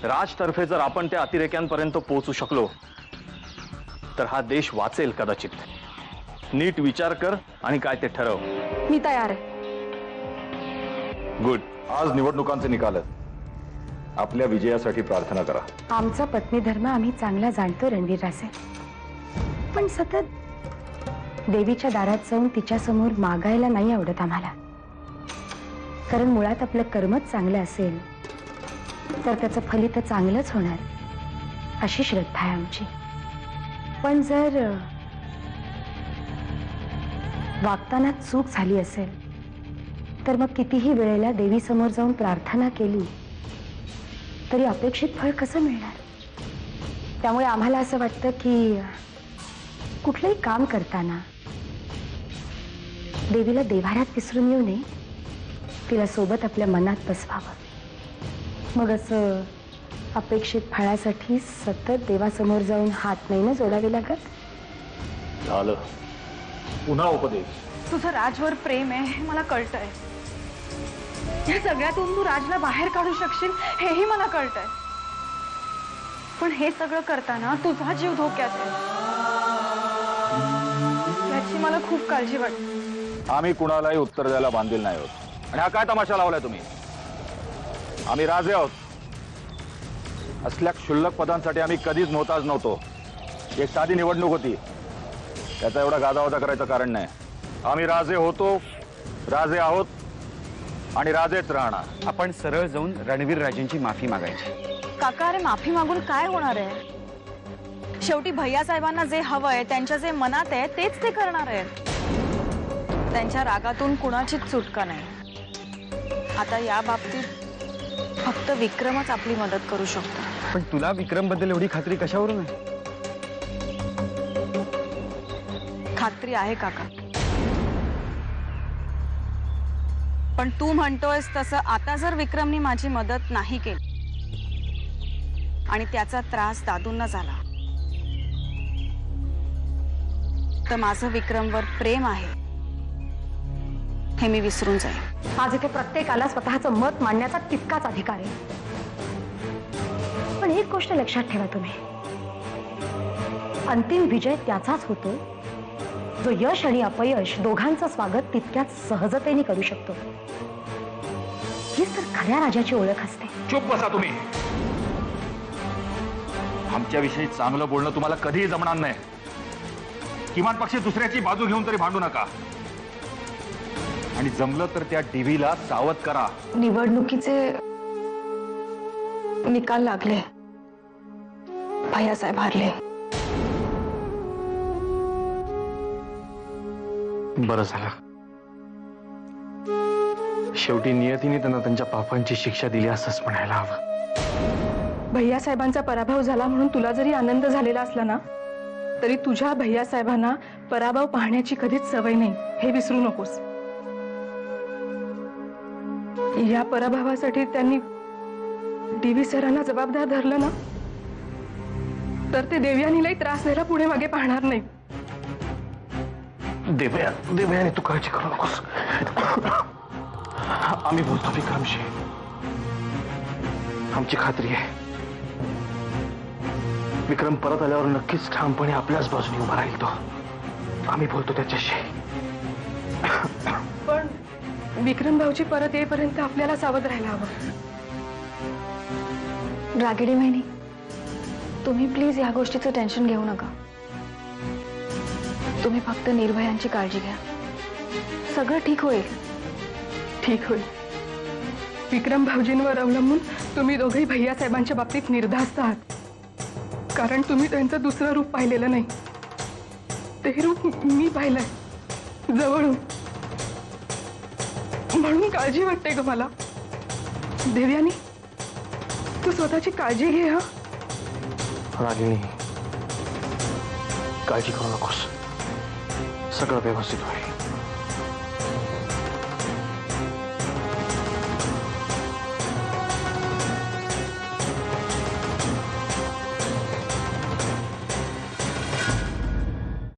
राजतर्फे जर आपण त्या अतिरेक्यांपर्यंत पोहोचू शकलो तर हा देश वाचेल कदाचित. नीट विचार कर आणि काय ते ठरव. मी तयार आहे. गुड. आज निवडणुकांचे निकाल आहेत. आपल्या विजयासाठी प्रार्थना करा. आमचा पत्नी धर्म आम्ही चांगला जाणतो रणवीर राजे, पण सतत देवीच्या दारात जाऊन तिच्या समोर मागायला नाही आवडत आम्हाला. कारण मुळात आपलं कर्मच चांगलं असेल तर त्याचं फलित चांगलंच होणार अशी श्रद्धा आहे आमची. पण जर वागताना चूक झाली असेल तर मग कितीही वेळेला देवी समोर जाऊन प्रार्थना केली तरी अपेक्षित फळ कसं मिळणार. त्यामुळे आम्हाला असं वाटतं की कुठलंही काम करताना देवीला देव्हाऱ्यात विसरून येऊ नये, तिला सोबत आपल्या मनात बसवावं. मग असं अपेक्षित फळासाठी सतत देवासमोर जाऊन हात नाही ना जोडावे लागत. झालं. पुन्हा उपदेश. तुझं राजवर प्रेम आहे हे मला कळतंय. या सगळ्यातून तू राजला बाहेर काढू शकशील हेही मला कळतंय. पण हे सगळं करताना तुझा जीव धोक्यात आहे याची मला खूप काळजी वाटते. आम्ही कुणालाही उत्तर द्यायला बांधील नाही आहोत. आणि हा काय तमाशा लावलाय तुम्ही? आम्ही राजे आहोत. असल्या क्षुल्लक पदांसाठी आम्ही कधीच मोहताज नव्हतो. एक साधी निवडणूक होती, त्याचा एवढा गाजावाजा करायचं कारण नाही. आम्ही राजे होतो, राजे आहोत आणि राजेच राहणार. आपण सरळ जाऊन रणवीर राजेंची माफी मागायची. काका, अरे माफी मागून काय होणार आहे? शेवटी भैया साहेबांना जे हवंय, त्यांच्या जे मनात आहे तेच ते करणार आहेत. त्यांच्या रागातून कुणाचीच सुटका नाही. आता या बाबतीत फक्त विक्रमच आपली मदत करू शकतो. पण तुला विक्रम बद्दल एवढी खात्री कशावरून आहे? खात्री आहे काका, पण तू म्हणतोयस तसं आता जर विक्रमनी माझी मदत नाही केली आणि त्याचा त्रास दादूंना झाला तर माझं विक्रमवर प्रेम आहे हे मी विसरून जाईन. आज इथे प्रत्येकाला स्वतःचं मत मांडण्याचा तितकाच अधिकार आहे. पण एक गोष्ट लक्षात ठेवा तुम्ही, अंतिम विजय त्याचाच होतो जो यश आणि अपयश दोघांचं स्वागत तितक्याच सहजतेने करू शकतो. हीच तर खऱ्या राजाची ओळख असते. चुप बसा तुम्ही. आमच्याविषयी चांगलं बोलणं तुम्हाला कधीही जमणार नाही. किमान पक्ष दुसऱ्याची बाजू घेऊन तरी भांडू नका. आणि जमलं तर त्या डीव्हीला सावध करा. निवडणुकीचे निकाल लागले, भैयासाहेब हारले. बरं झालं. शेवटी नियतीने त्यांना त्यांच्या पापांची शिक्षा दिली असंच म्हणायला हवं. भैयासाहेबांचा पराभव झाला म्हणून तुला जरी आनंद झालेला असला ना तरी तुझ्या भैयासाहेबांना पराभव पाहण्याची कधीच सवय नाही हे विसरू नकोस. या पराभवासाठी त्यांनी डीव्ही सरांना जबाबदार धरलं ना तर ते देवयानीलाही त्रास द्यायला पुढे मागे पाहणार नाही. देवयाने तू काळजी करू नकोस. आम्ही बोलतो विक्रमशी. आमची खात्री आहे विक्रम परत आल्यावर नक्कीच ठामपणे आपल्याच बाजूने उभा राहील. तो आम्ही बोलतो त्याच्याशी. पण विक्रम भाऊजी परत येईपर्यंत आपल्याला सावध राहायला हवं. रागिडी वहिनी, तुम्ही प्लीज या गोष्टीचं टेन्शन घेऊ नका. तुम्ही फक्त निर्भयांची काळजी घ्या. सगळं ठीक होईल. ठीक होईल. विक्रम भाऊजींवर अवलंबून तुम्ही दोघेही भैयासाहेबांच्या बाबतीत निर्धास्त आहात. कारण तुम्ही त्यांचं दुसरं रूप पाहिलेलं नाही. ते रूप मी पाहिलंय जवळून. म्हणून काळजी वाटते ग मला. देवयानी, तू स्वतःची काळजी घे. हा रागिणी, काळजी करू नकोस. सगळं व्यवस्थित होईल.